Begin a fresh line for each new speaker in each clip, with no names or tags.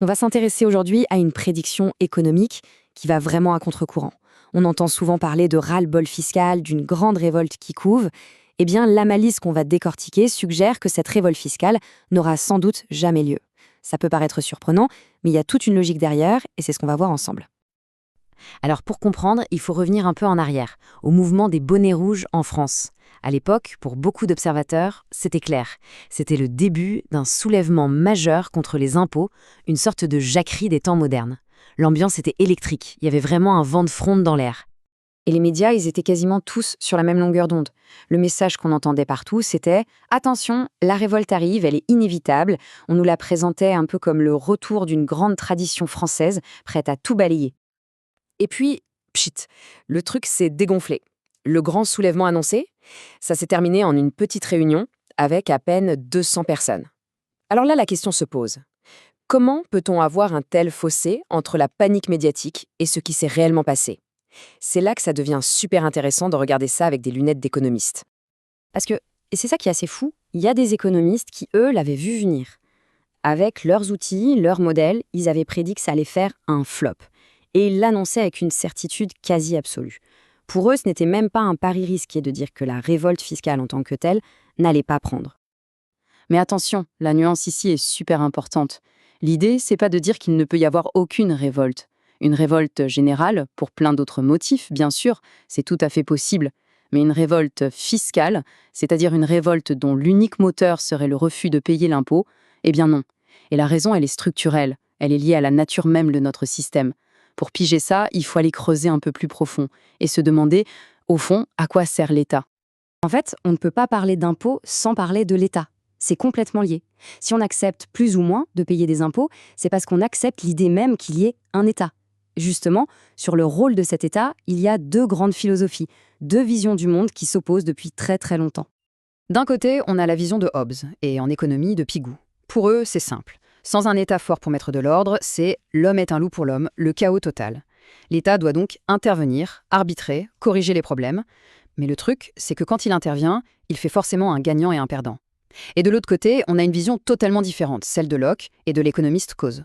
On va s'intéresser aujourd'hui à une prédiction économique qui va vraiment à contre-courant. On entend souvent parler de ras-le-bol fiscal, d'une grande révolte qui couve. Eh bien, l'analyse qu'on va décortiquer suggère que cette révolte fiscale n'aura sans doute jamais lieu. Ça peut paraître surprenant, mais il y a toute une logique derrière, et c'est ce qu'on va voir ensemble.
Alors pour comprendre, il faut revenir un peu en arrière, au mouvement des bonnets rouges en France. À l'époque, pour beaucoup d'observateurs, c'était clair. C'était le début d'un soulèvement majeur contre les impôts, une sorte de jacquerie des temps modernes. L'ambiance était électrique, il y avait vraiment un vent de fronde dans l'air.
Et les médias, ils étaient quasiment tous sur la même longueur d'onde. Le message qu'on entendait partout, c'était « Attention, la révolte arrive, elle est inévitable ». On nous la présentait un peu comme le retour d'une grande tradition française, prête à tout balayer. Et puis, pchit, le truc s'est dégonflé. Le grand soulèvement annoncé, ça s'est terminé en une petite réunion avec à peine 200 personnes. Alors là, la question se pose. Comment peut-on avoir un tel fossé entre la panique médiatique et ce qui s'est réellement passé? C'est là que ça devient super intéressant de regarder ça avec des lunettes d'économiste. Parce que, et c'est ça qui est assez fou, il y a des économistes qui, eux, l'avaient vu venir. Avec leurs outils, leurs modèles, ils avaient prédit que ça allait faire un flop. Et ils l'annonçaient avec une certitude quasi absolue. Pour eux, ce n'était même pas un pari risqué de dire que la révolte fiscale en tant que telle n'allait pas prendre.
Mais attention, la nuance ici est super importante. L'idée, c'est pas de dire qu'il ne peut y avoir aucune révolte. Une révolte générale, pour plein d'autres motifs, bien sûr, c'est tout à fait possible. Mais une révolte fiscale, c'est-à-dire une révolte dont l'unique moteur serait le refus de payer l'impôt, eh bien non. Et la raison, elle est structurelle. Elle est liée à la nature même de notre système. Pour piger ça, il faut aller creuser un peu plus profond et se demander, au fond, à quoi sert l'État?
En fait, on ne peut pas parler d'impôts sans parler de l'État. C'est complètement lié. Si on accepte plus ou moins de payer des impôts, c'est parce qu'on accepte l'idée même qu'il y ait un État. Justement, sur le rôle de cet État, il y a deux grandes philosophies, deux visions du monde qui s'opposent depuis très très longtemps.
D'un côté, on a la vision de Hobbes, et en économie de Pigou. Pour eux, c'est simple. Sans un État fort pour mettre de l'ordre, c'est l'homme est un loup pour l'homme, le chaos total. L'État doit donc intervenir, arbitrer, corriger les problèmes. Mais le truc, c'est que quand il intervient, il fait forcément un gagnant et un perdant. Et de l'autre côté, on a une vision totalement différente, celle de Locke et de l'économiste Coase.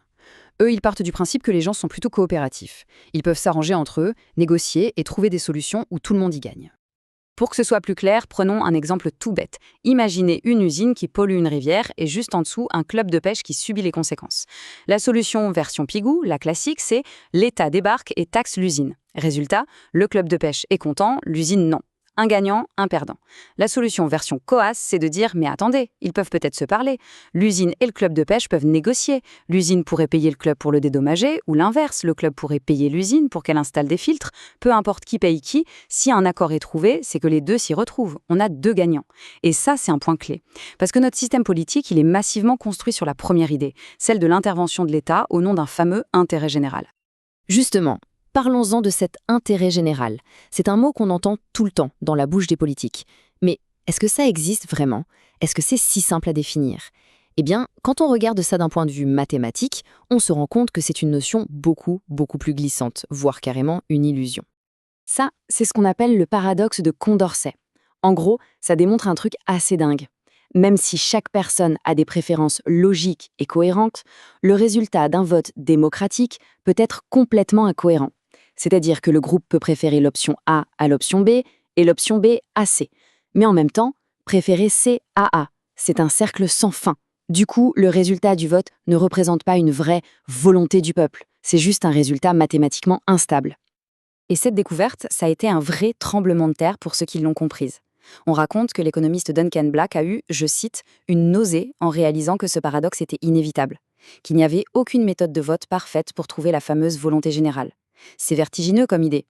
Eux, ils partent du principe que les gens sont plutôt coopératifs. Ils peuvent s'arranger entre eux, négocier et trouver des solutions où tout le monde y gagne.
Pour que ce soit plus clair, prenons un exemple tout bête. Imaginez une usine qui pollue une rivière et juste en dessous, un club de pêche qui subit les conséquences. La solution version Pigou, la classique, c'est l'État débarque et taxe l'usine. Résultat, le club de pêche est content, l'usine non. Un gagnant, un perdant. La solution version Coase, c'est de dire « mais attendez, ils peuvent peut-être se parler. L'usine et le club de pêche peuvent négocier. L'usine pourrait payer le club pour le dédommager, ou l'inverse, le club pourrait payer l'usine pour qu'elle installe des filtres. Peu importe qui paye qui, si un accord est trouvé, c'est que les deux s'y retrouvent. On a deux gagnants. Et ça, c'est un point clé. Parce que notre système politique, il est massivement construit sur la première idée, celle de l'intervention de l'État au nom d'un fameux intérêt général.
Justement, parlons-en de cet intérêt général. C'est un mot qu'on entend tout le temps dans la bouche des politiques. Mais est-ce que ça existe vraiment? Est-ce que c'est si simple à définir? Eh bien, quand on regarde ça d'un point de vue mathématique, on se rend compte que c'est une notion beaucoup plus glissante, voire carrément une illusion.
Ça, c'est ce qu'on appelle le paradoxe de Condorcet. En gros, ça démontre un truc assez dingue. Même si chaque personne a des préférences logiques et cohérentes, le résultat d'un vote démocratique peut être complètement incohérent. C'est-à-dire que le groupe peut préférer l'option A à l'option B et l'option B à C. Mais en même temps, préférer C à A, c'est un cercle sans fin. Du coup, le résultat du vote ne représente pas une vraie volonté du peuple. C'est juste un résultat mathématiquement instable. Et cette découverte, ça a été un vrai tremblement de terre pour ceux qui l'ont comprise. On raconte que l'économiste Duncan Black a eu, je cite, une nausée en réalisant que ce paradoxe était inévitable, qu'il n'y avait aucune méthode de vote parfaite pour trouver la fameuse volonté générale. C'est vertigineux comme idée.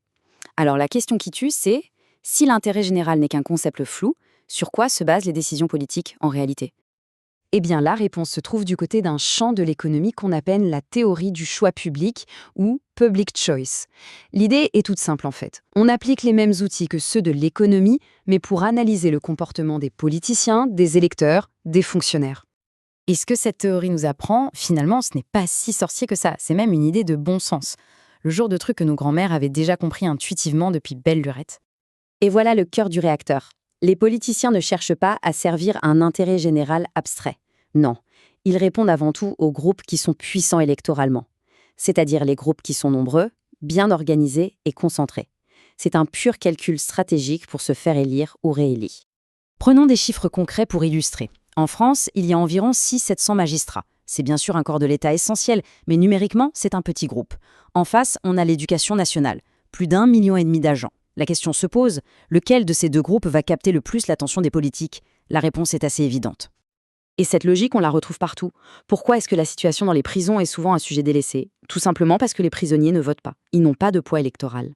Alors la question qui tue, c'est si l'intérêt général n'est qu'un concept flou, sur quoi se basent les décisions politiques en réalité? Eh bien, la réponse se trouve du côté d'un champ de l'économie qu'on appelle la théorie du choix public ou public choice. L'idée est toute simple en fait. On applique les mêmes outils que ceux de l'économie, mais pour analyser le comportement des politiciens, des électeurs, des fonctionnaires.
Et ce que cette théorie nous apprend, finalement, ce n'est pas si sorcier que ça. C'est même une idée de bon sens. Le genre de truc que nos grands-mères avaient déjà compris intuitivement depuis belle lurette.
Et voilà le cœur du réacteur. Les politiciens ne cherchent pas à servir un intérêt général abstrait. Non,
Ils répondent avant tout aux groupes qui sont puissants électoralement, c'est-à-dire les groupes qui sont nombreux, bien organisés et concentrés. C'est un pur calcul stratégique pour se faire élire ou réélire. Prenons des chiffres concrets pour illustrer. En France, il y a environ 600-700 magistrats. C'est bien sûr un corps de l'État essentiel, mais numériquement, c'est un petit groupe. En face, on a l'éducation nationale, plus d'1,5 million d'agents. La question se pose, lequel de ces deux groupes va capter le plus l'attention des politiques? La réponse est assez évidente.
Et cette logique, on la retrouve partout. Pourquoi est-ce que la situation dans les prisons est souvent un sujet délaissé? Tout simplement parce que les prisonniers ne votent pas. Ils n'ont pas de poids électoral.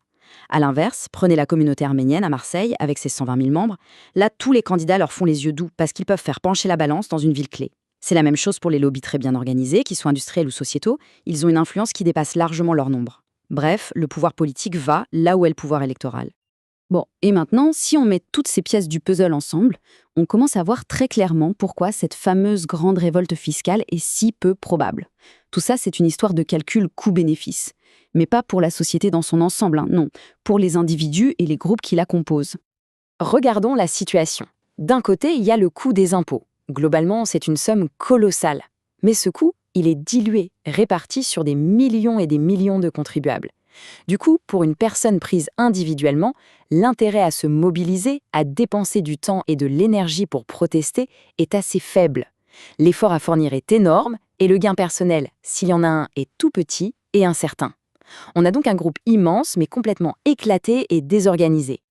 À l'inverse, prenez la communauté arménienne à Marseille, avec ses 120 000 membres. Là, tous les candidats leur font les yeux doux parce qu'ils peuvent faire pencher la balance dans une ville clé. C'est la même chose pour les lobbies très bien organisés, qu'ils soient industriels ou sociétaux. Ils ont une influence qui dépasse largement leur nombre. Bref, le pouvoir politique va là où est le pouvoir électoral. Bon, et maintenant, si on met toutes ces pièces du puzzle ensemble, on commence à voir très clairement pourquoi cette fameuse grande révolte fiscale est si peu probable. Tout ça, c'est une histoire de calcul coût-bénéfice. Mais pas pour la société dans son ensemble, non, pour les individus et les groupes qui la composent.
Regardons la situation. D'un côté, il y a le coût des impôts. Globalement, c'est une somme colossale. Mais ce coût, il est dilué, réparti sur des millions et des millions de contribuables. Du coup, pour une personne prise individuellement, l'intérêt à se mobiliser, à dépenser du temps et de l'énergie pour protester est assez faible. L'effort à fournir est énorme et le gain personnel, s'il y en a un, est tout petit et incertain. On a donc un groupe immense mais complètement éclaté et désorganisé.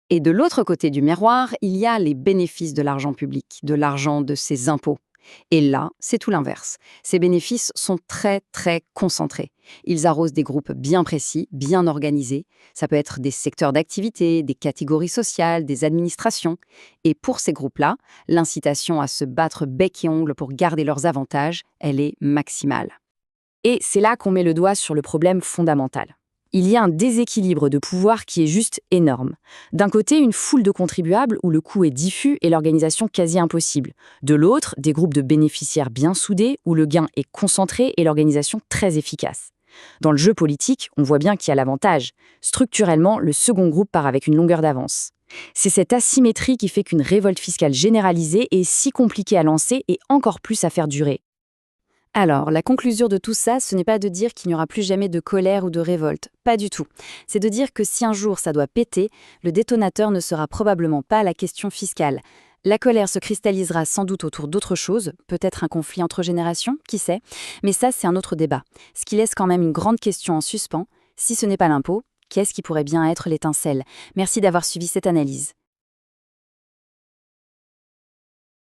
Et de l'autre côté du miroir, il y a les bénéfices de l'argent public, de l'argent de ses impôts. Et là, c'est tout l'inverse. Ces bénéfices sont très, très concentrés. Ils arrosent des groupes bien précis, bien organisés. Ça peut être des secteurs d'activité, des catégories sociales, des administrations. Et pour ces groupes-là, l'incitation à se battre bec et ongle pour garder leurs avantages, elle est maximale.
Et c'est là qu'on met le doigt sur le problème fondamental. Il y a un déséquilibre de pouvoir qui est juste énorme. D'un côté, une foule de contribuables où le coût est diffus et l'organisation quasi impossible. De l'autre, des groupes de bénéficiaires bien soudés où le gain est concentré et l'organisation très efficace. Dans le jeu politique, on voit bien qu'il y a l'avantage. Structurellement, le second groupe part avec une longueur d'avance. C'est cette asymétrie qui fait qu'une révolte fiscale généralisée est si compliquée à lancer et encore plus à faire durer.
Alors, la conclusion de tout ça, ce n'est pas de dire qu'il n'y aura plus jamais de colère ou de révolte. Pas du tout. C'est de dire que si un jour ça doit péter, le détonateur ne sera probablement pas la question fiscale. La colère se cristallisera sans doute autour d'autres choses, peut-être un conflit entre générations, qui sait. Mais ça, c'est un autre débat. Ce qui laisse quand même une grande question en suspens. Si ce n'est pas l'impôt, qu'est-ce qui pourrait bien être l'étincelle? Merci d'avoir suivi cette analyse.